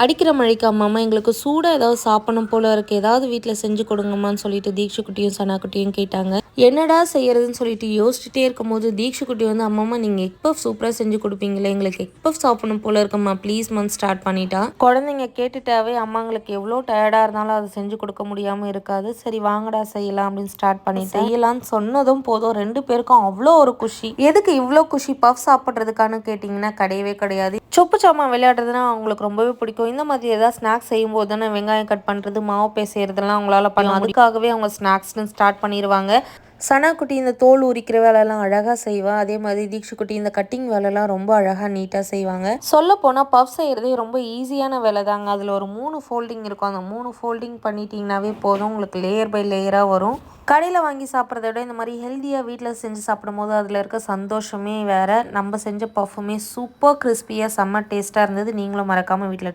அடிக்கிற மழைக்கு அம்மா எங்களுக்கு சூடாக ஏதாவது சாப்பிடணும் போல இருக்குது, ஏதாவது வீட்டில் செஞ்சு கொடுங்கம்மான்னு சொல்லிட்டு தீக்ஷுக்குட்டியும் சனாக்குட்டியும் கேட்டாங்க. என்னடா செய்யறதுன்னு சொல்லிட்டு யோசிச்சுட்டே இருக்கும்போது தீக்ஷுக்குட்டி வந்து அம்மா நீங்கள் எக் பஃப் சூப்பராக செஞ்சு கொடுப்பீங்களே, எங்களுக்கு எக் பஃப் சாப்பிடணும் போல இருக்கம்மா ப்ளீஸ் மந்த் ஸ்டார்ட் பண்ணிட்டா. குழந்தைங்க கேட்டுட்டாவே அம்மாங்களுக்கு எவ்வளோ டயர்டாக இருந்தாலும் அதை செஞ்சு கொடுக்க முடியாமல் இருக்காது. சரி வாங்கடா செய்யலாம் அப்படின்னு ஸ்டார்ட் பண்ணி செய்யலான்னு சொன்னதும் போதும் 2 பேருக்கும் அவ்வளோ ஒரு குஷி. எதுக்கு இவ்வளோ குஷி பஃப் சாப்பிட்றதுக்கானு கேட்டிங்கன்னா கிடையவே கிடையாது. சொப்பு சாமான் விளையாடுறதுனா அவங்களுக்கு ரொம்பவே பிடிக்கும். இந்த மாதிரி ஏதாவது ஸ்நாக்ஸ் செய்யும்போது தானே வெங்காயம் கட் பண்ணுறது மாவு பேசுறதெல்லாம் அவங்களால பண்ண அதுக்காகவே அவங்க ஸ்நாக்ஸ்னு ஸ்டார்ட் பண்ணிடுவாங்க. சனாக்குட்டி இந்த தோல் உரிக்கிற வேலைலாம் அழகாக செய்வா. அதே மாதிரி தீக்ஷுக்குட்டி இந்த கட்டிங் வேலைலாம் ரொம்ப அழகாக நீட்டாக செய்வாங்க. சொல்ல போனால் பஃப் செய்கிறதே ரொம்ப ஈஸியான வேலை தாங்க. அதில் ஒரு 3 ஃபோல்டிங் இருக்கும். அந்த 3 ஃபோல்டிங் பண்ணிட்டீங்கன்னாவே போதும், உங்களுக்கு லேயர் பை லேயராக வரும். கடையில் வாங்கி சாப்பிட்றத விட இந்த மாதிரி ஹெல்த்தியாக வீட்டில் செஞ்சு சாப்பிடும் போது அதில் இருக்க சந்தோஷமே வேறு. நம்ம செஞ்ச பஃப்புமே சூப்பர் கிறிஸ்பியாக செம்ம டேஸ்ட்டாக இருந்தது. நீங்களும் மறக்காமல் வீட்டில்